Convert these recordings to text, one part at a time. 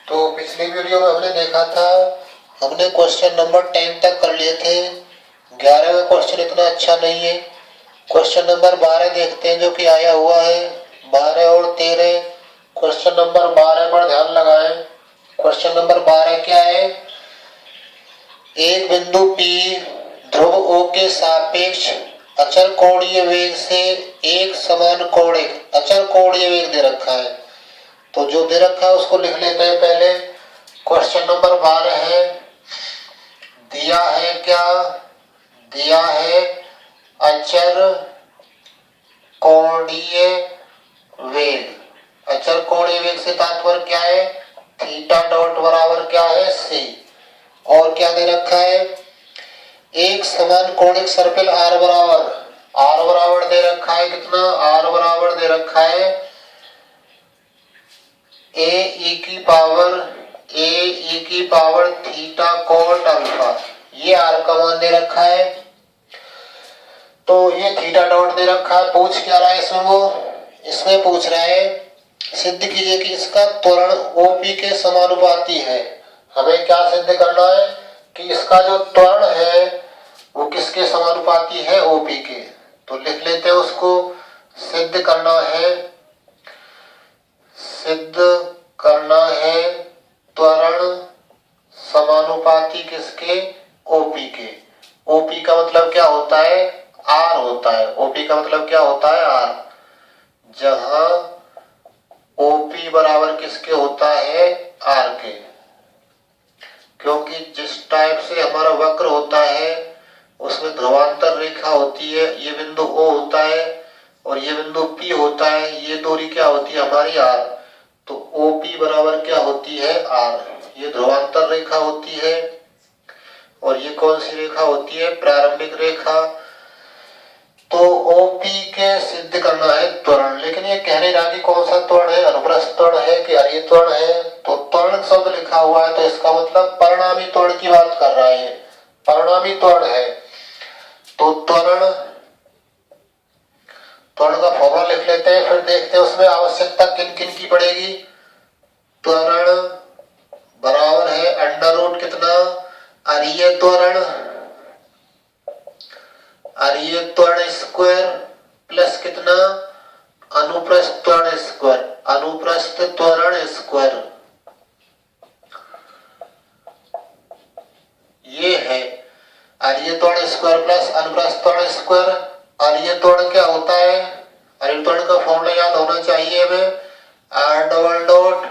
तो पिछली वीडियो में हमने देखा था, हमने क्वेश्चन नंबर 10 तक कर लिए थे। 11वां क्वेश्चन इतना अच्छा नहीं है। क्वेश्चन नंबर 12 देखते हैं जो कि आया हुआ है। 12 और 13। क्वेश्चन नंबर 12 पर ध्यान लगाएं। क्वेश्चन नंबर 12 क्या है? एक बिंदु P ध्रुव O के सापेक्ष अचर कोणीय वेग से एक समान कोणिक अचर कोणीय वेग दे रखा है। तो जो दे रखा है उसको लिख लेते हैं पहले। क्वेश्चन नंबर 12 है, दिया है क्या? दिया है अचर कोणीय वेग। अचर कोणीय वेग से तात्पर्य क्या है? थीटा डॉट बराबर क्या है? c। और क्या दे रखा है? एक समान कोणिक सर्पिल r बराबर दे रखा है कितना? r बराबर दे रखा है a e की पावर थीटा कोट अल्फा। ये r का मान दे रखा है। तो ये थीटा डॉट दे रखा है। पूछ क्या रहा है इसमें? इसमें पूछ रहा है सिद्ध कीजिए कि इसका त्वरण OP के समानुपाती है। हमें क्या सिद्ध करना है? कि इसका जो त्वरण है वो किसके समानुपाती है? OP के। तो लिख लेते हैं उसको। सिद्ध करना है त्वरण समानुपाती किसके? OP के। OP का मतलब क्या होता है? R होता है। OP का मतलब क्या होता है? R। जहां OP बराबर किसके होता है? R के। क्योंकि जिस टाइप से हमारा वक्र होता है उसमें ध्रुवांतर रेखा होती है। ये बिंदु O होता है और ये बिंदु P होता है। ये दूरी क्या होती है? हमारी R। तो OP बराबर क्या होती है? R। ये ध्रुवांतर रेखा होती है और ये कौन सी रेखा होती है? प्रारंभिक रेखा। तो OP के सिद्ध करना है त्वरण। लेकिन ये कह नहीं रहा कि कौन सा त्वरण है, अनुप्रस्थ त्वरण है कि हरीय त्वरण है। तो त्वरण शब्द लिखा हुआ है तो इसका मतलब परिणामी त्वरण की बात कर रहा है। परिणामी त्वरण है तो त्वरण का फॉर्मूला लिख लेते हैं, फिर देखते हैं उसमें आवश्यकता किन किन की पड़ेगी। त्वरण बराबर है अंडर रूट कितना? अरीय त्वरण स्क्वायर प्लस कितना? अनुप्रस्थ त्वरण स्क्वायर। ये है अरीय त्वरण स्क्वायर प्लस अनुप्रस्थ त्वरण स्क्वायर। अरीय त्वरण क्या होता है? अरीय त्वरण का फॉर्मूला याद होना चाहिए हमें। r double dot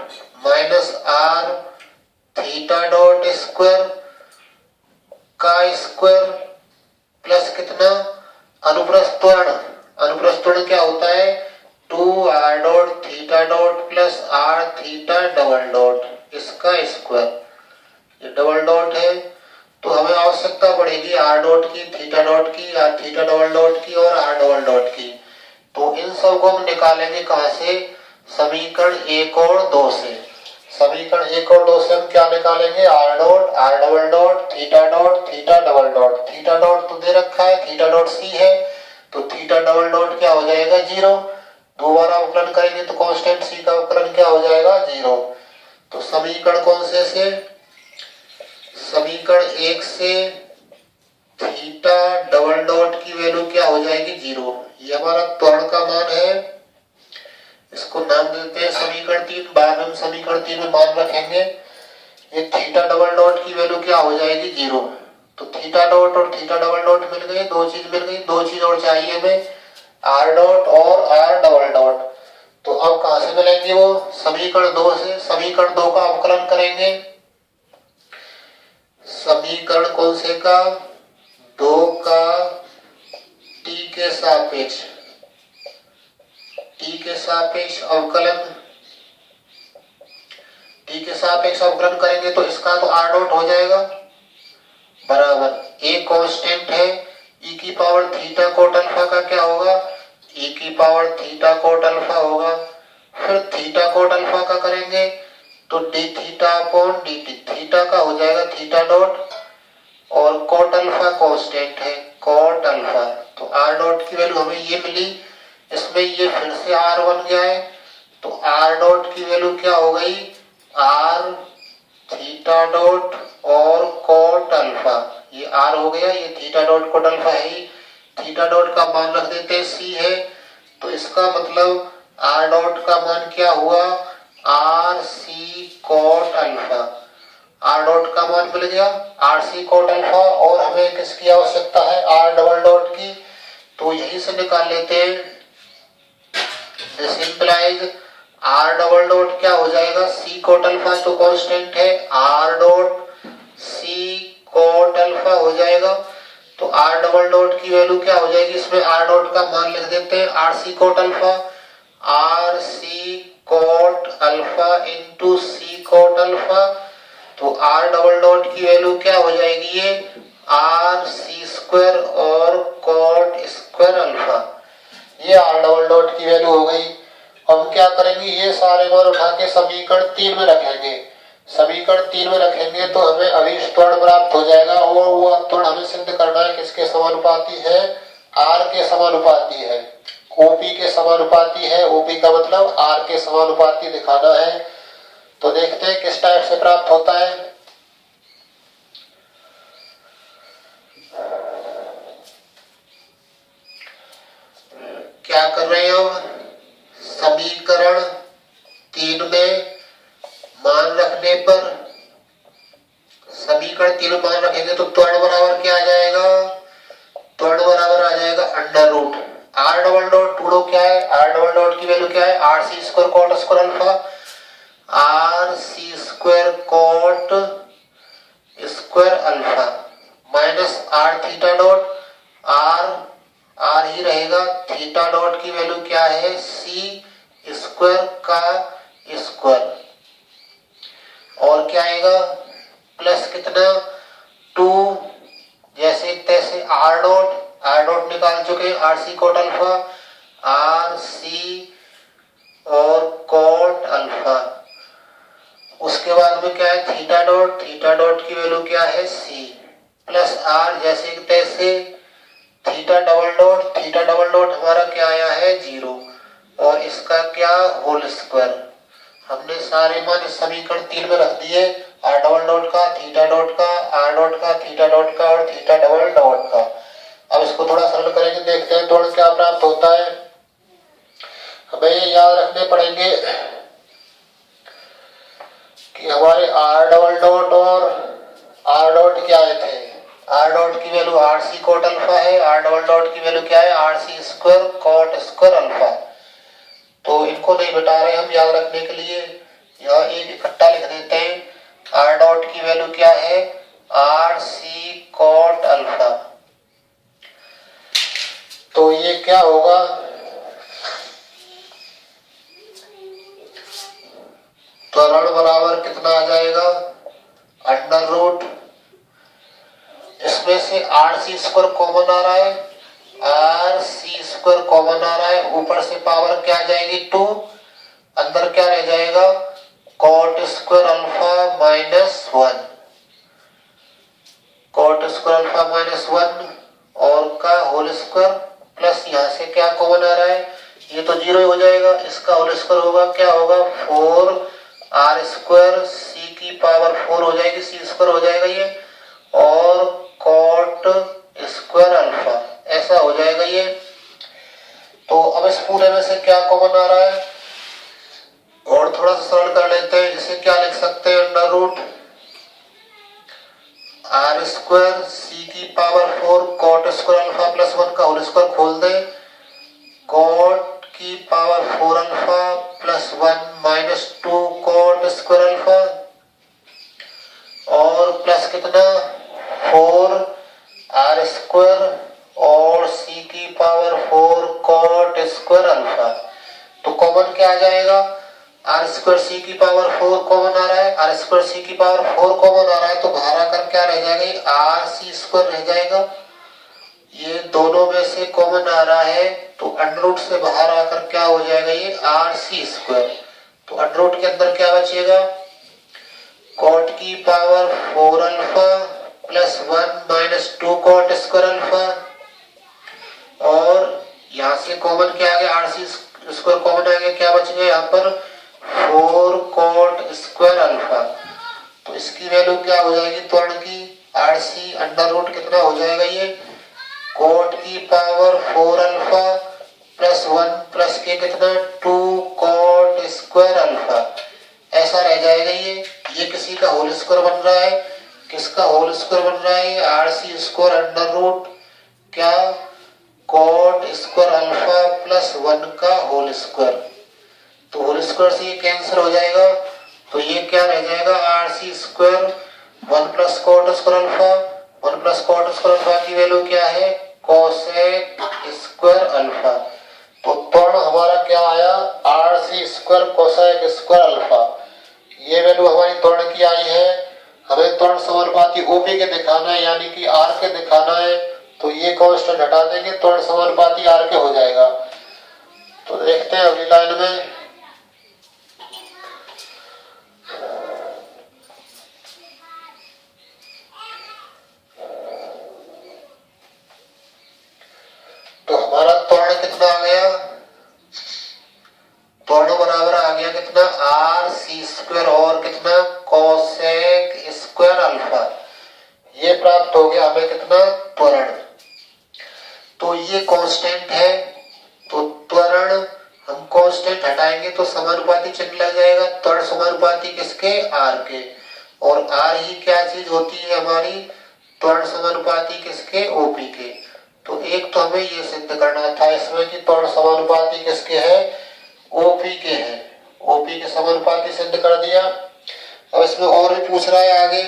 minus r theta dot square का स्क्वायर प्लस कितना? अनुप्रस्थ त्वरण क्या होता है? 2r dot theta dot plus r theta double dot इसका स्क्वायर। ये डबल डॉट है तो हमें आवश्यकता पड़ेगी r डॉट की, थीटा डॉट की, थीटा डबल डॉट की और r डबल डॉट की। तो इन सब को हम निकालेंगे कहां से? समीकरण 1 और 2 से। समीकरण 1 और 2 से हम क्या निकालेंगे? r dot, r double dot, theta dot, theta double dot. Theta dot तो दे रखा है, थीटा डॉट c है तो थीटा डबल डॉट क्या हो जाएगा? 0। दोबारा अवकलन करेंगे तो कांस्टेंट c का अवकलन क्या हो जाएगा? 0। तो समीकरण कौन से? समीकरण 1 से थीटा डबल डॉट की वैल्यू क्या हो जाएगी? 0। ये हमारा त्वरण का मान है। इसको नाम देते हैं समीकरण 3। बाद में समीकरण 3 में मान रखेंगे। ये थीटा डबल डॉट की वैल्यू क्या हो जाएगी? 0। तो थीटा डॉट और थीटा डबल डॉट मिल गए, दो चीज मिल गई। दो चीज और चाहिए हमें, r डॉट और r डबल डॉट। तो अब कहां से मिलेंगे वो? समीकरण 2 से। समीकरण 2 का अवकलन करेंगे। समीकरण कौन से का? 2 का t के सापेक्ष अवकलन। t के सापेक्ष अवकलन करेंगे तो इसका तो r डॉट हो जाएगा बराबर एक कांस्टेंट है e की पावर थीटा कोट अल्फा का क्या होगा? e की पावर थीटा कोट अल्फा होगा। फिर थीटा कोट अल्फा का करेंगे तो d theta upon dt। Theta का हो जाएगा थीटा डॉट और कोट अल्फा कांस्टेंट है, कोट अल्फा। तो r डॉट की वैल्यू हमें ये मिली। इसमें ये फिर से r बन गया है तो r डॉट की वैल्यू क्या हो गई? r थीटा डॉट और कोट अल्फा, ये आर हो गया, ये थीटा डॉट कोट अल्फा है ही। थीटा डॉट का मान रख देते हैं सी है, तो इसका मतलब आर डॉट का मान क्या हुआ, आर सी कोट अल्फा। आर डॉट का मान मिल गया आर सी कोट अल्फा, और हमें किसकी आवश्यकता है, आर डबल डॉट की, तो यही से निकाल लेते हैं। This implies R double dot क्या हो जाएगा, सी कोट अल्फा तो कांस्टेंट है, R dot C cot alpha हो जाएगा। तो आर डबल डॉट की वैल्यू क्या हो जाएगी, इसमें आर डॉट का मान लिख देते हैं, R C cot alpha, R C cot alpha into c cot alpha. तो आर डबल डॉट की वैल्यू क्या हो जाएगी, ये आर सी स्क्वायर और कोट स्क्वायर अल्फा, ये आर डबल डॉट की वैल्यू हो गई। हम क्या करेंगे, ये सारे मान उठा के समीकरण 3 में रखेंगे। समीकरण 3 में रखेंगे तो हमें अभिष्ट त्वरण प्राप्त हो जाएगा, और वो त्वरण हमें सिद्ध करना है किसके समानुपाती है, आर के समानुपाती है, ओपी के समानुपाती है। ओपी का मतलब आर के समानुपाती दिखाना है। तो देखते हैं किस टाइप से प्राप्त होता है। क्या कर रहे हैं हम, समीकरण 3 में मान रखने पर, समीकरण 3 में मान रखेंगे तो त्वरण बराबर क्या आ जाएगा, त्वरण बराबर आ जाएगा under root r double dot टूडो क्या है, आर डबल डॉट की वैल्यू क्या है, R C square cot square alpha, R C square cot square alpha minus are theta dot, r ही रहेगा, थीटा डॉट की वैल्यू क्या है, सी स्क्वायर का स्क्वायर, और क्या आएगा प्लस कितना 2, जैसे तैसे आर डॉट निकाल चुके, R C cot alpha, are C और कोट अल्फा। उसके बाद में क्या है थीटा डॉट की वैल्यू क्या है सी, प्लस आर जैसे तैसे थीटा डबल डॉट हमारा क्या आया है 0, और इसका क्या होल स्क्वायर। हमने सारे मान इस समीकरण 3 में रख दिए, आर डबल डॉट का, थीटा डॉट का, आर डॉट का, थीटा डॉट का और थीटा डबल डॉट का। अब इसको थोड़ा सरल करेंगे, देखते हैं त्वरण क्या प्राप्त होता है। हमें ये याद रखने पड़ेंगे कि हमारे आर डबल डॉट और आर डॉट क्या आए थे, आर डॉट की वैल्यू आर सी कोट अल्फा है, आर डबल डॉट की वैल्यू क्या है, R C square cot square alpha. तो इनको नहीं बता रहे हम याद रखने के लिए, यहाँ एक इकट्ठा लिख देते हैं। आर डॉट की वैल्यू क्या है, आर सी कोट अल्फा। तो ये क्या होगा, त्वरण बराबर कितना आ जाएगा अंडर रूट, इसमें से आर सी स्क्वायर कॉमन आ रहा है, आर सी स्क्वायर कॉमन आ रहा है, ऊपर से पावर क्या आ जाएगी 2, अंदर क्या रह जाएगा cot square alpha minus 1, coat square alpha minus 1 और का होल स्क्वायर, प्लस यहाँ से क्या कॉमन आ रहा है, ये तो 0 ही हो जाएगा, इसका होल स्क्वायर होगा क्या होगा 4 आर स्क्वायर सी की पावर 4 हो जाएगी, सी स्क्वायर हो जाएगा ये, और कोट स्क्वायर अल्फा, ऐसा हो जाएगा ये। तो अब इस पूरे में से क्या कॉमन आ रहा है, और थोड़ा सा सरल कर लेते हैं, जिसे क्या लिख सकते हैं अंडर रूट आर स्क्वायर सी की power 4 coat square alpha plus 1 का होल स्क्वायर खोल दे, कोट की power 4 alpha plus 1 minus 2 coat square alpha, और प्लस कितना 4 आर स्क्वायर और सी की पावर 4 कोट स्क्वायर अल्फा। तो कॉमन क्या आ जाएगा, आर स्क्वायर सी की पावर 4 कॉमन आ रहा है, आर स्क्वायर सी की पावर 4 कॉमन आ रहा है, तो बाहर आकर क्या रह जाएगा आर सी स्क्वायर रह जाएगा, ये दोनों में से कॉमन आ रहा है, तो अंडर रूट से बाहर आकर क्या हो जाएगा ये आर सी स्क्वायर। तो अंडर रूट के अंदर क्या बचेगा, कोट की power 4 alpha plus 1 minus 2 coat square alpha, और यहाँ से कॉमन क्या आ गया आर सी स्क्वायर कॉमन आ गया, क्या बच गया यहाँ पर 4 कोट स्क्वायर अल्फा। तो इसकी वैल्यू क्या हो जाएगी त्वरण की, RC अंडर रूट कितना हो जाएगा ये, कोट की पावर 4 अल्फा प्लस 1 प्लस के कितना 2 कोट स्क्वायर अल्फा, ऐसा रह जाएगा ये किसी का होल स्क्वायर बन रहा है, किसका होल स्क्वायर बन रहा है, RC स्क्वायर अंडर रूट क्या कोट स्क्वायर अल्फा प्लस 1 का होल स्क्वायर, तो होल स्क्वायर से ये कैंसिल हो जाएगा, तो ये क्या रह जाएगा RC square 1 plus coat square alpha, 1 plus coat square alpha की वैल्यू क्या है कोसेक स्क्वायर अल्फा, तो त्वरण हमारा क्या आया RC square cosec square alpha, ये वैल्यू हमारी त्वरण की आई है। हमें त्वरण समानुपाती OP के दिखाना है यानी कि R के दिखाना है, तो ये कांस्टेंट हटा देंगे, त्वरण समानुपाती R के हो जाएगा। तो देखते हैं अगली लाइन में, तो हमारा त्वरण कितना आ गया, त्वरण बराबर आ गया कितना RC स्क्वायर और कितना कोसेक स्क्वायर अल्फा, ये प्राप्त हो गया हमें कितना त्वरण। तो ये कांस्टेंट है, तो त्वरण हम कांस्टेंट हटाएंगे तो समानुपाती चिन्ह लग जाएगा, त्वरण समानुपाती किसके R के, और R ही क्या चीज होती है हमारी त्वरण समानुपाती किसके OP के। तो एक तो हमें ये सिद्ध करना था इसमें कि त्वरण समानुपाती किसके है OP के है, OP के समानुपाती सिद्ध कर दिया। अब इसमें और भी पूछ रहा है आगे,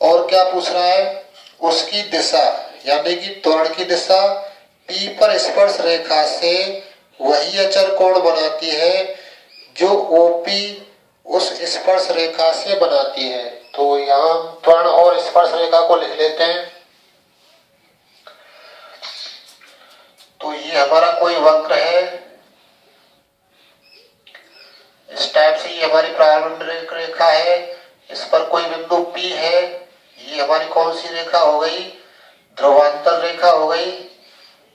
और क्या पूछ रहा है उसकी दिशा यानी कि त्वरण की दिशा P पर स्पर्श रेखा से वही अचर कोण बनाती है जो OP उस स्पर्श रेखा से बनाती है। तो यहाँ त्वरण और स्पर्श रेखा को लिख लेते हैं। तो ये हमारा कोई वक्र है, इस टाइप से ये हमारी प्रारंभिक रेखा है, इस पर कोई बिंदु P है, ये हमारी कौन सी रेखा हो गई ध्रुवांतर रेखा हो गई,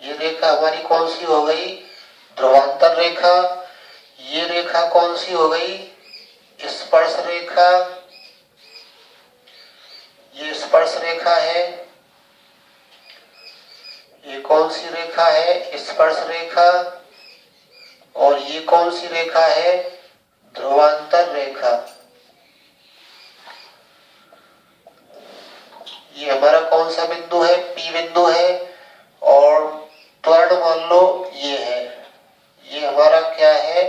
ये रेखा हमारी कौन सी हो गई ध्रुवांतर रेखा, ये रेखा कौन सी हो गई स्पर्श रेखा, ये स्पर्श रेखा है, ये कौन सी रेखा है स्पर्श रेखा, और ये कौन सी रेखा है ध्रुवांतर रेखा। ये हमारा कौन सा बिंदु है P बिंदु है, और त्वरण मान लो ये है, ये हमारा क्या है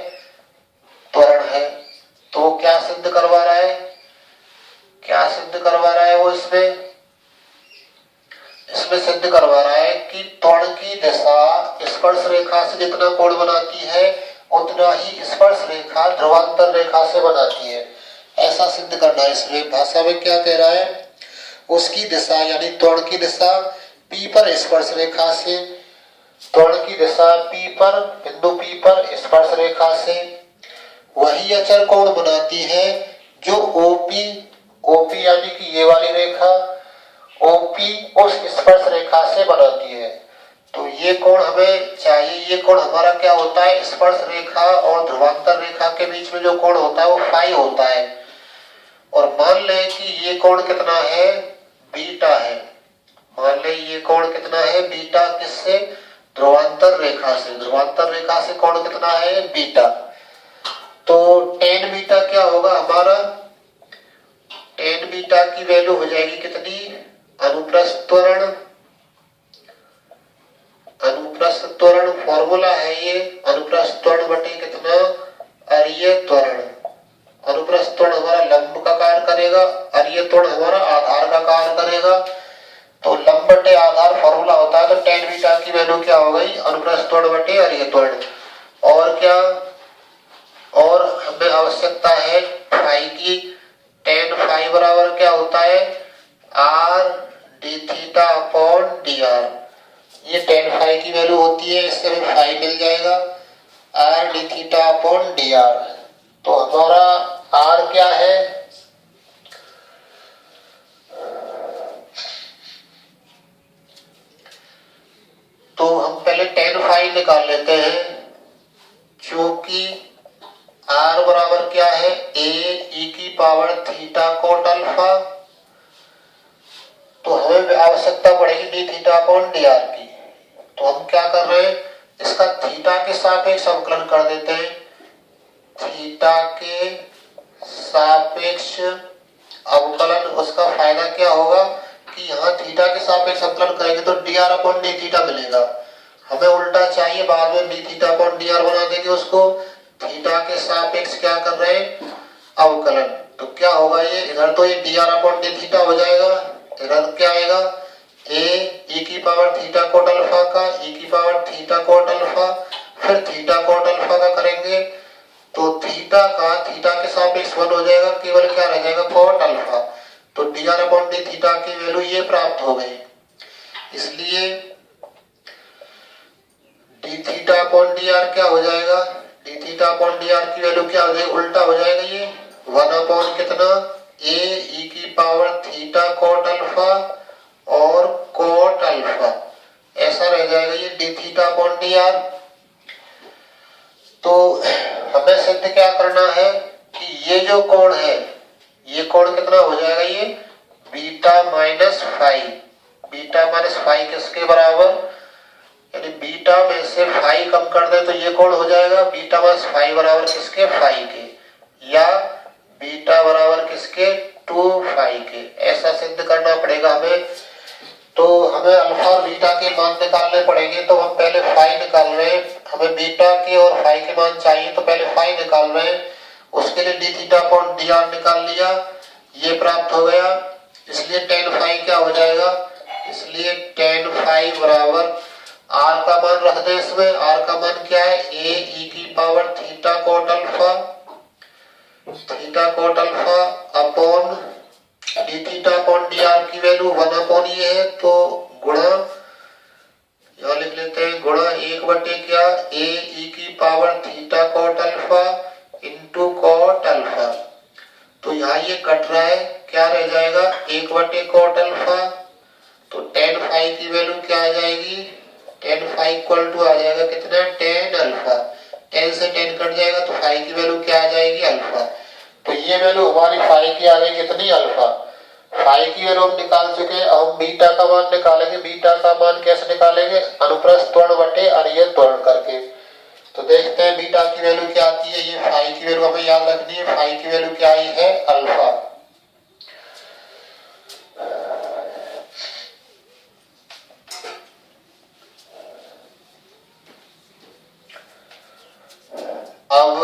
त्वरण है। तो क्या सिद्ध करवा रहा है, क्या सिद्ध करवा रहा है वो इसमें सिद्ध करवा रहा है कि त्वरण की दिशा स्पर्श रेखा से जितना कोण बनाती है उतना ही स्पर्श रेखा ध्रुवांतर रेखा से बनाती है, ऐसा सिद्ध करना है। इसमें भाषा में क्या कह रहा है उसकी दिशा यानी त्वरण की दिशा P पर स्पर्श रेखा से, त्वरण की दिशा P पर बिंदु P पर स्पर्श रेखा से वही अचर कोण बनाती है जो OP यानी कि ये वाली रेखा OP उस स्पर्श रेखा से बनाती है। तो ये कोण हमें चाहिए, ये कोण हमारा क्या होता है स्पर्श रेखा और ध्रुवांतर रेखा के बीच में जो कोण होता है वो फाई होता है, और मान लें कि ये कोण कितना है बीटा है, मान लें ये कोण कितना है बीटा, किससे ध्रुवांतर रेखा से, ध्रुवांतर रेखा से कोण कितना है बीटा। तो tan बीटा क्या होगा हमारा, tan बीटा की वैल्यू हो जाएगी कितनी अनुप्रस्थ त्वरण, अनुप्रस्थ त्वरण फॉर्मूला है ये अनुप्रस्थ त्वरण बटे कितना अरीय त्वरण, अनुप्रस्थ त्वरण हमारा लंब का कार्य करेगा, अरीय त्वरण हमारा आधार का कार्य करेगा। तो लंब बटे आधार फॉर्मूला होता है, तो tan बीटा की वैल्यू क्या हो गई अनुप्रस्थ त्वरण बटे अरीय त्वरण। और क्या, और हमें आवश्यकता है फाई की, tan फाई बराबर क्या होता है r d theta upon dr, ये tan फाई की वैल्यू होती है, इससे हमें फाई मिल जाएगा r d theta upon dr। तो हमारा r क्या है तो हम पहले tan फाई निकाल लेते हैं, क्योंकि r बराबर क्या है a e की पावर थीटा कोट अल्फा। तो हमें आवश्यकता पड़ेगी D theta upon D R की। तो हम क्या कर रहे हैं, इसका थीटा के सापेक्ष अवकलन कर देते हैं। थीटा के सापेक्ष अवकलन, उसका फायदा क्या होगा कि यहाँ थीटा के सापेक्ष अवकलन करेंगे तो D R upon D theta मिलेगा। हमें उल्टा चाहिए, बाद में D theta upon D R बना देंगे उसको। थीटा के सापेक्ष क्या कर रहे हैं, अवकलन। तो क्या होगा, ये इधर तो ये D R upon D theta हो जाएगा, इधर क्या आएगा ए की पावर थीटा कोट अल्फा का ई की पावर थीटा कोट अल्फा, फिर थीटा कोट अल्फा का करेंगे तो थीटा का थीटा के सापेक्ष 1 हो जाएगा, केवल क्या रह जाएगा कोट अल्फा। तो D R upon D theta की वैल्यू ये प्राप्त हो गई। इसलिए D theta upon D R क्या हो जाएगा, D theta upon D R की वैल्यू क्या हो जाएगी, उल्टा हो जाएगा, ये 1 अपॉन कितना ए की पावर थीटा कोट अल्फा और कोट अल्फा, ऐसा रह जाएगा ये D theta upon D R. तो हमें सिद्ध क्या करना है कि ये जो कोण है, ये कोण कितना हो जाएगा, ये beta minus phi. Beta minus phi किसके बराबर, यानी बीटा में से फाई कम कर दे तो ये कोण हो जाएगा बीटा माइनस फाई बराबर किसके, फाई के, या बीटा बराबर किसके, 2 फाई के। ऐसा सिद्ध करना पड़ेगा हमें। तो हमें अल्फा और बीटा के मान निकालने पड़ेंगे। तो हम पहले फाई निकाल रहे हैं, हमें बीटा के और फाई के मान चाहिए, तो पहले फाई निकाल रहे हैं। उसके लिए D theta upon D R निकाल लिया, ये प्राप्त हो गया। इसलिए टेन फाई क्या हो जाएगा, इसलिए टेन फाई बराबर आर का मान रख दे इसमें। आर का मान क्या है, ए की power theta coat alpha, theta coat alpha upon D theta upon D R की वैल्यू 1 अपॉन ये है, तो गुणा, यहाँ लिख लेते हैं गुणा 1 क्या ए की power theta coat alpha into coat alpha. तो यहाँ ये कट रहा है, क्या रह जाएगा 1 कोट अल्फा। तो टेन फाई की वैल्यू क्या आ जाएगी, टेन फाई इक्वल टू आ जाएगा कितना, टेन अल्फा। 10 से 10 कट जाएगा तो फाई की वैल्यू क्या आ जाएगी, अल्फा। तो ये वैल्यू हमारी फाई की आ गई कितनी, अल्फा। फाई की वैल्यू हम निकाल चुके। अब हम बीटा का मान निकालेंगे। बीटा का मान कैसे निकालेंगे, अनुप्रस्थ त्वरण बटे अरिय त्वरण करके। तो देखते हैं बीटा की वैल्यू क्या आती है। ये फाई की वैल्यू हमें याद रखनी है। फाई की वैल्यू क्या आई है, अल्फा। अब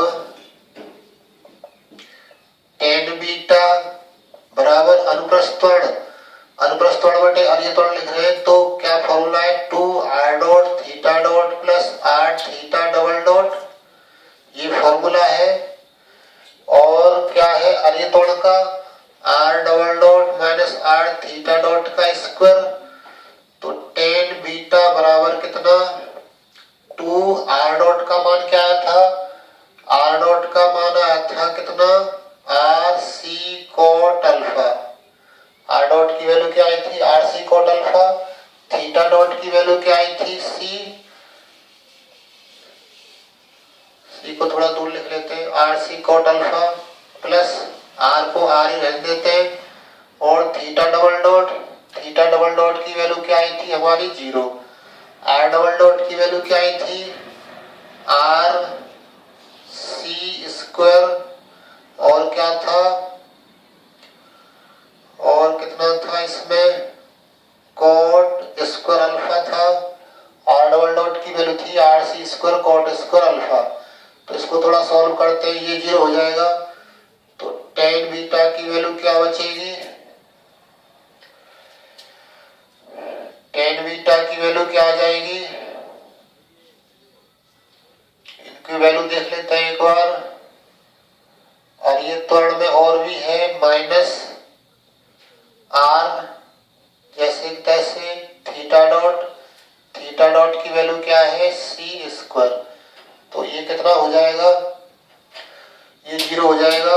टेन बीटा बराबर अनुप्रस्थ त्वरण, अनुप्रस्थ त्वरण बटे अरिय त्वरण लिख रहे हैं। तो क्या फॉर्मूला है, 2 R dot theta dot plus R theta double dot, ये फॉर्मूला है। और क्या है अरिय त्वरण का, R double dot minus are theta dot का स्क्वायर। तो टेन बीटा बराबर कितना, 2 आर डॉट का मान क्या आया था, आर डॉट का मान आया था कितना, आर सी कोट अल्फा। आर डॉट की वैल्यू क्या आई थी, आर सी कोट अल्फा। थीटा डॉट की वैल्यू क्या आई थी, सी को थोड़ा दूर लिख लेते हैं, R C cot alpha plus R को आर ही रहने देते हैं। और theta double dot, theta double dot की वैल्यू क्या आई थी हमारी, 0। आर डबल डॉट की वैल्यू क्या आई थी, आर सी स्क्वायर, और क्या था, और कितना था इसमें, कोट स्क्वायर अल्फा था। आर डबल डॉट की वैल्यू थी आर सी स्क्वायर कोट स्क्वायर अल्फा। तो इसको थोड़ा सॉल्व करते हैं, ये 0 हो जाएगा। तो टेन बीटा की वैल्यू क्या बचेगी, टेन बीटा की वैल्यू क्या आ जाएगी, इनकी वैल्यू देख लेते हैं एक बार। और ये त्वरण में और भी है, माइनस आर जैसे तैसे थीटा डॉट, थीटा डॉट की वैल्यू क्या है, सी स्क्वायर। तो ये कितना हो जाएगा, ये 0 हो जाएगा।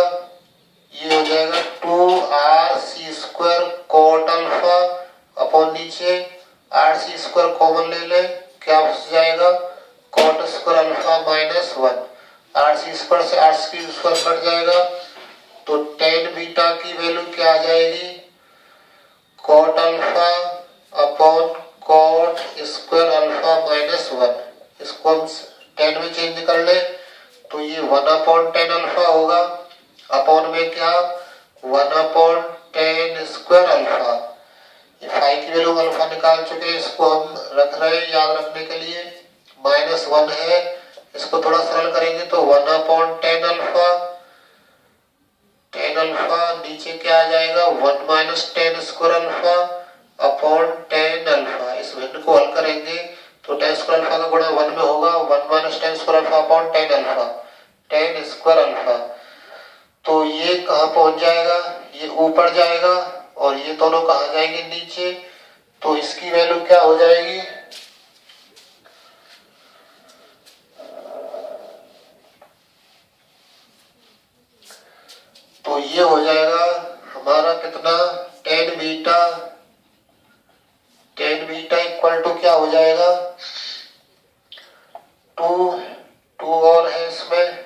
ये हो जाएगा 2 आर सी स्क्वायर कोट अल्फा अपॉन नीचे आर सी स्क्वायर कॉमन ले ले, क्या बच जाएगा, cot square alpha minus 1। R सी स्क्वायर से आर सी स्क्वायर कट जाएगा। तो टेन टेन बीटा की वैल्यू क्या आ जाएगी, cot alpha upon cot square alpha minus 1। इसको हम 10 में चेंज कर ले तो ये 1/10 अल्फा होगा, अपॉन में क्या 1/10 स्क्वायर अल्फा। ये फाई की वैल्यू अल्फा निकाल चुके हैं, इसको हम रख रहे हैं याद रखने के लिए। -1 है, इसको थोड़ा सरल करेंगे तो 1/10 अल्फा, 10 अल्फा नीचे क्या आ जाएगा 1 - 10 स्क्वायर अल्फा अपॉन 10 अल्फा। इस भिन्न को हल करेंगे तो 10 स्क्वायर अल्फा का गुणा 1 में होगा, 1 - 10 square alpha upon 10 alpha, 10 square alpha. तो ये कहाँ पहुंच जाएगा, ये ऊपर जाएगा और ये दोनों कहाँ जाएंगे नीचे। तो इसकी वैल्यू क्या हो जाएगी, तो ये हो जाएगा हमारा कितना 10 बीटा, 10 बीटा इक्वल टू क्या हो जाएगा 2 और है इसमें,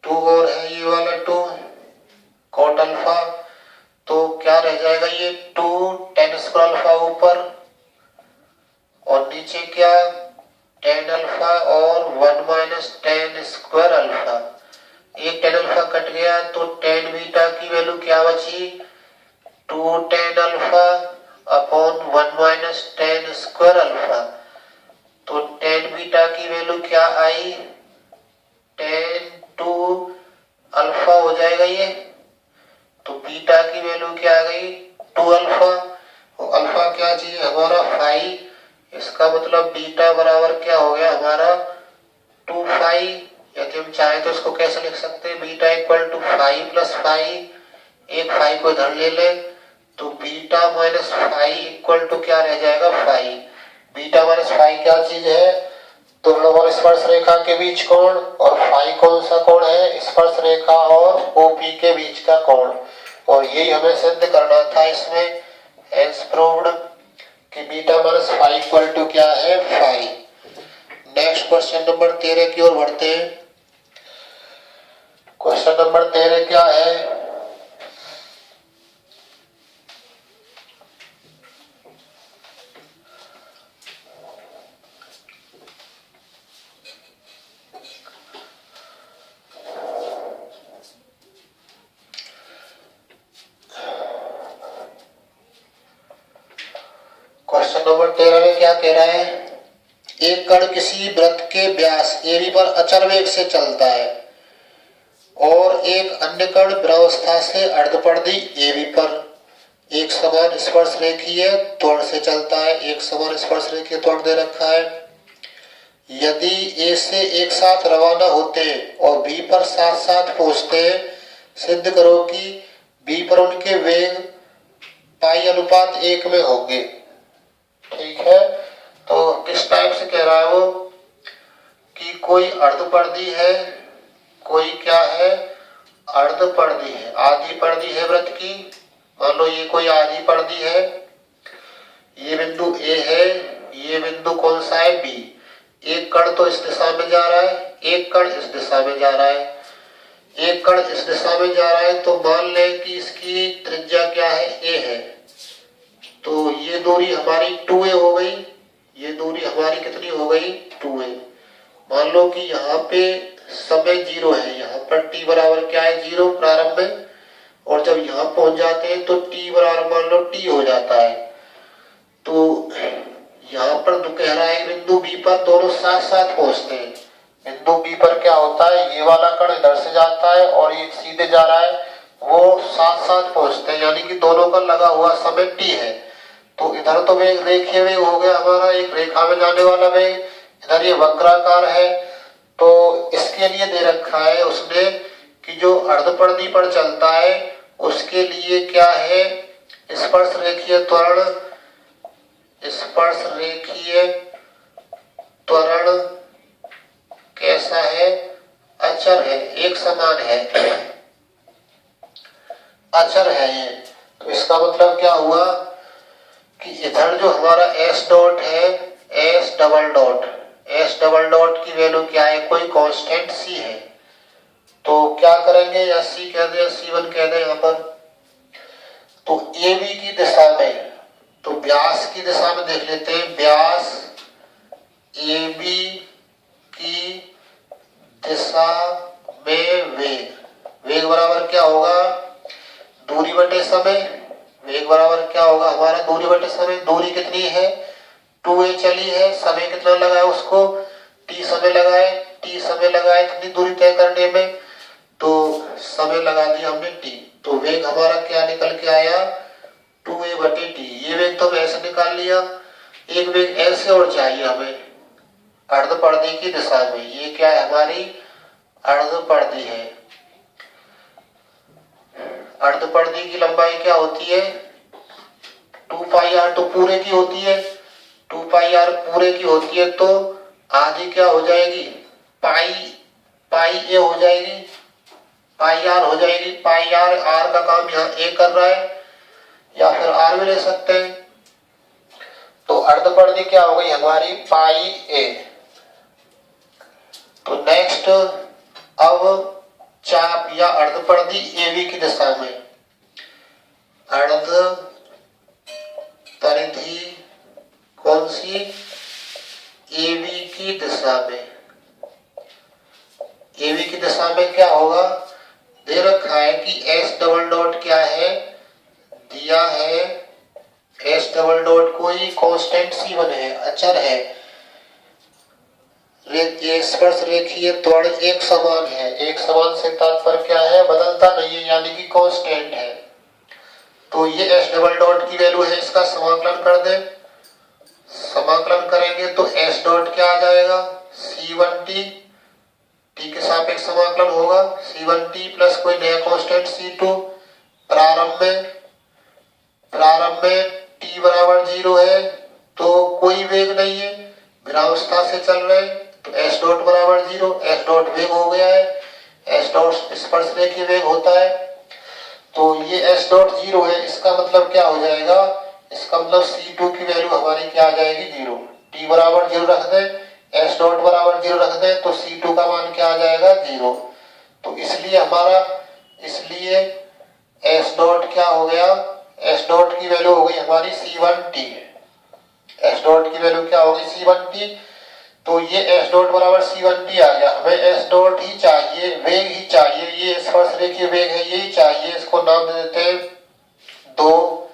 2 और है ये वाला 2 कॉट अल्फा। तो क्या रह जाएगा ये 2 10 स्क्वायर अल्फा ऊपर और नीचे क्या 10 अल्फा और 1 - 10 स्क्वायर अल्फा। एक 10 अल्फा कट गया तो 10 बीटा की वैल्यू क्या बची 2 10 अल्फा अपॉन 1 - 10 स्क्वायर अल्फा। तो 10 बीटा की वैल्यू क्या आई 10 2 अल्फा हो जाएगा ये, तो बीटा की वैल्यू क्या आ गई 2 अल्फा। और अल्फा क्या चाहिए हमारा 5, इसका मतलब बीटा बराबर क्या हो गया हमारा 2 5। यदि हम चाहे तो इसको कैसे लिख सकते हैं, बीटा इक्वल टू 5 + 5, एक 5 को इधर ले ले तो बीटा माइनस 5 इक्वल टू क्या रह जाएगा 5। बीटा माइनस 5 क्या चीज है, तुम लोग और स्पर्श रेखा के बीच कोण, और फाई कौन सा कोण है स्पर्श रेखा और ओपी के बीच का कोण। और यही हमें सिद्ध करना था इसमें, हेंस प्रूव्ड कि बीटा माइनस 5 इक्वल टू क्या है 5। नेक्स्ट क्वेश्चन नंबर 13 की ओर बढ़ते हैं। क्वेश्चन नंबर 13 क्या है, क्वेश्चन नंबर 13 में क्या कह रहा है, एक कण किसी वृत्त के व्यास AB पर अचर वेग से चलता है और एक अन्य कण विरावस्था से अर्धपरिधि AB पर एक समान स्पर्श रेखीय त्वरण से चलता है। एक समान स्पर्श रेखीय त्वरण दे रखा है। यदि A से एक साथ रवाना होते और B पर साथ साथ पहुंचते हैं, सिद्ध करो कि B पर उनके वेग π/1 में होंगे। ठीक है, तो किस टाइप से कह रहा है वो कि कोई अर्धपरिधि है, कोई क्या है अर्धपरिधि है, आधी परिधि है वृत्त की। मान लो ये कोई आधी परिधि है, ये बिंदु A है, ये बिंदु कौन सा है B। एक कण तो इस दिशा में जा रहा है, एक कण इस दिशा में जा रहा है। एक कण इस दिशा में जा रहा है तो मान लें कि इसकी त्रिज्या क्या है A है, तो ये दूरी हमारी 2a हो गई। ये दूरी हमारी कितनी हो गई 2a। मान लो कि यहाँ पे समय 0 है, यहाँ पर t बराबर क्या है 0 प्रारंभ में, और जब यहाँ पहुंच जाते हैं तो t बराबर मान लो t हो जाता है। तो यहाँ पर कह रहा है बिंदु B पर दोनों साथ साथ पहुंचते हैं। बिंदु B पर क्या होता है, ये वाला कण इधर से जाता है और ये सीधे जा रहा है, वो साथ साथ पहुंचते हैं, यानी कि दोनों का लगा हुआ समय t है। तो इधर तो वेग रेखीय वेग हो गया हमारा, एक रेखा में जाने वाला वेग, इधर ये वक्राकार है। तो इसके लिए दे रखा है उसने कि जो अर्धपरिधि पर चलता है उसके लिए क्या है स्पर्श रेखीय त्वरण, स्पर्श रेखीय त्वरण कैसा है, अचर है, एक समान है, अचर है ये। तो इसका मतलब क्या हुआ कि इधर जो हमारा S डॉट है, S डबल डॉट की वैल्यू क्या है, कोई कांस्टेंट C है। तो क्या करेंगे या C कह दें या C1 कह दें यहाँ पर। तो AB की दिशा में, तो व्यास की दिशा में देख लेते हैं। व्यास AB की दिशा में वेग बराबर क्या होगा, दूरी बटे समय। वेग बराबर क्या होगा हमारा, दूरी बटे समय। दूरी कितनी है 2a चली है, समय कितना लगा है उसको t समय लगाए। t समय लगाए कितनी दूरी तय करने में, तो समय लगा दिया हमने t। तो वेग हमारा क्या निकल के आया 2a बटे t। ये वेग तो ऐसे निकाल लिया। एक वेग ऐसे और चाहिए हमें अर्धपरिधि की दिशा में। ये क्या है हमारी अर्धपरिधि है। अर्धपरिधि की लंबाई क्या होती है 2 पाई r, तो पूरे की होती है 2 पाई r पूरे की होती है। तो आधी क्या हो जाएगी पाई a हो जाएगी, पाई r हो जाएगी। पाई r का काम यहाँ a कर रहा है, या फिर r भी ले सकते हैं। तो अर्धपरिधि क्या हो गई हमारी पाई a। तो नेक्स्ट अब चाप या अर्धपरिधि AB की दिशा में। अर्धपरिधि कौन सी AB की दिशा में। AB की दिशा में क्या होगा, दे रखा है कि S डबल डॉट क्या है, दिया है S डबल डॉट कोई कांस्टेंट C1 है, अचर है। स्पर्श रेखीय त्वरण एक समान है। एक समान से तात्पर्य क्या है, बदलता नहीं है, यानी कि कांस्टेंट है। तो ये S डबल डॉट की वैल्यू है, इसका समाकलन कर दे। समाकलन करेंगे तो S डॉट क्या आ जाएगा C1t, t के सापेक्ष समाकलन होगा C1t प्लस कोई नया कांस्टेंट C2। प्रारंभ में t बराबर 0 है, तो कोई वेग नहीं है, विरामावस्था से चल रहे, तो S डॉट बराबर 0। S डॉट वेग हो गया है, S डॉट स्पर्श रेखीय वेग होता है। तो ये S डॉट 0 है, इसका मतलब क्या हो जाएगा, इसका मतलब C2 की वैल्यू हमारी क्या आ जाएगी 0। t बराबर 0 रख दे, S डॉट बराबर 0 रख दे, तो C2 का मान क्या आ जाएगा 0। तो इसलिए S डॉट क्या हो गया, S डॉट की वैल्यू हो गई हमारी C1t। S डॉट की वैल्यू क्या होगी C1t। तो ये S डॉट बराबर C1t आ गया। हमें S डॉट ही चाहिए, वेग ही चाहिए, ये स्पर्श रेखीय वेग है, यही चाहिए। इसको नाम दे देते हैं 2,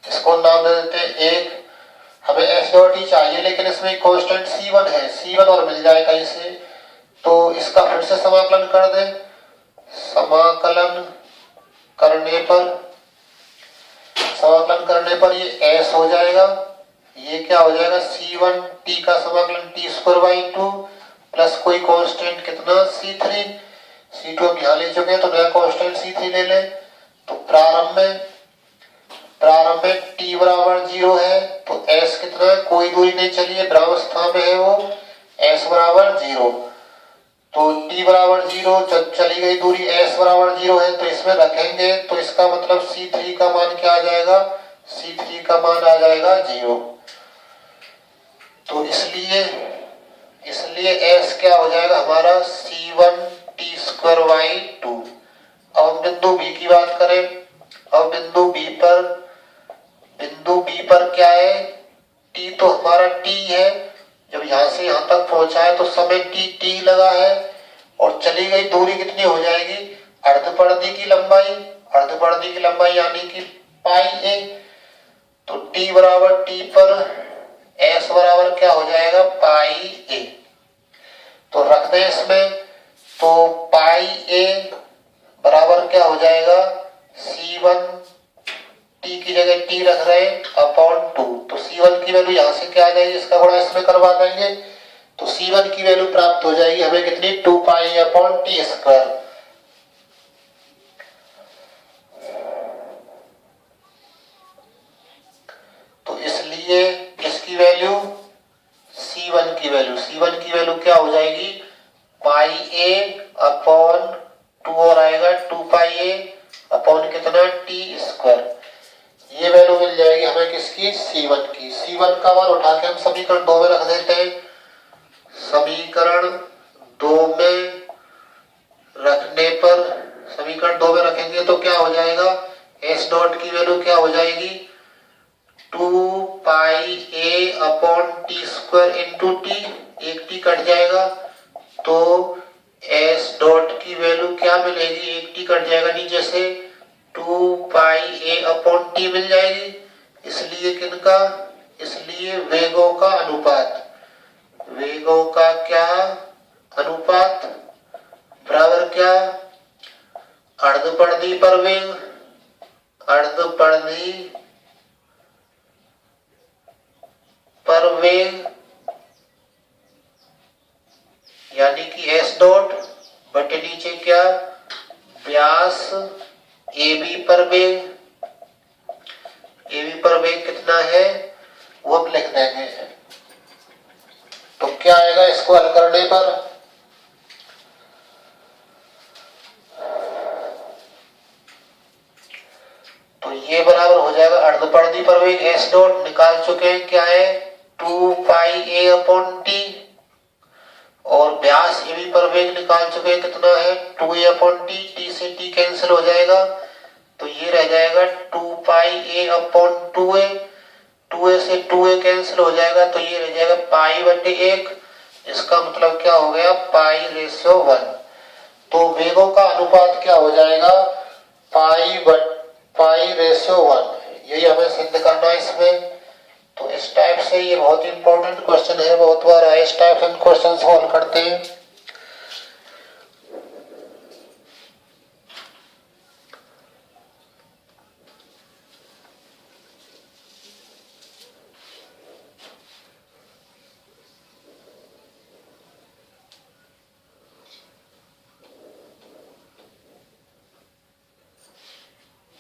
इसको नाम दे देते हैं 1। हमें S डॉट ही चाहिए, लेकिन इसमें कांस्टेंट C1 है, C1 और मिल जाए कहीं से। तो इसका फिर से समाकलन कर दे। समाकलन करने पर ये S हो जाएगा, ये क्या हो जाएगा C1t का समाकलन t स्क्वायर बाई 2 प्लस कोई कांस्टेंट कितना C3। C2 हम यहाँ ले चुके हैं, तो नया कांस्टेंट C3 ले ले। तो प्रारंभ में t बराबर 0 है, तो S कितना है, कोई दूरी नहीं चली है, विरामावस्था में है वो, S बराबर 0। तो t बराबर 0 चली गई दूरी, S बराबर 0 है, तो इसमें रखेंगे, तो इसका मतलब C3 का मान क्या आ जाएगा, C3 का मान आ जाएगा 0। तो इसलिए S क्या हो जाएगा हमारा C1t स्क्वायर बाई 2। अब हम बिंदु B की बात करें। अब बिंदु B पर क्या है, t तो हमारा t है, जब यहाँ से यहाँ तक पहुंचा है तो समय t लगा है, और चली गई दूरी कितनी हो जाएगी अर्धपरिधि की लंबाई यानी कि पाई a। तो t बराबर t पर S बराबर क्या हो जाएगा पाई a। तो रखते हैं इसमें, तो पाई a बराबर क्या हो जाएगा C1t की जगह t रख रहे हैं अपॉन 2। तो C1 की वैल्यू यहाँ से क्या आ जाएगी, इसका गुणा इसमें करवा देंगे, तो C1 की वैल्यू प्राप्त हो जाएगी हमें कितनी 2 पाई अपॉन t स्क्वायर। तो इसलिए इसकी वैल्यू C1 की वैल्यू क्या हो जाएगी पाई a अपॉन 2 और आएगा 2 पाई a अपॉन कितना t स्क्वायर। ये वैल्यू मिल जाएगी हमें किसकी C1 की। C1 का मान उठा के हम समीकरण 2 में रख देते हैं। समीकरण 2 में रखने पर क्या हो जाएगा, एस डॉट की वैल्यू क्या हो जाएगी, 2πa/t² इंटू टी, एक टी कट जाएगा तो एस डॉट की वैल्यू क्या मिलेगी, एक टी कट जाएगा नीचे से 2πa/t मिल जाएगी। इसलिए किनका, इसलिए वेगों का अनुपात, वेगों का क्या अनुपात बराबर क्या, अर्धपरिधि पर वेग, अर्धपरिधि पर वेग यानी कि एस डॉट बटे नीचे क्या, व्यास AB पर वेग, AB पर वेग कितना है वो हम लिख देंगे। तो क्या आएगा इसको हल करने पर, तो ये बराबर हो जाएगा अर्धपरिधि पर वेग एस डॉट निकाल चुके हैं क्या है 2πa/t, और व्यास AB पर वेग निकाल चुके हैं कितना है 2a/t, t से t कैंसिल हो जाएगा तो ये रह जाएगा 2πa/2a, 2a से 2a कैंसिल हो जाएगा तो ये रह जाएगा π/1, इसका मतलब क्या हो गया π/1। तो वेगों का अनुपात क्या हो जाएगा π/1, यही हमें सिद्ध करना है इसमें। तो इस टाइप से ये बहुत इंपॉर्टेंट क्वेश्चन है, बहुत बार इस टाइप से क्वेश्चन सॉल्व करते हैं।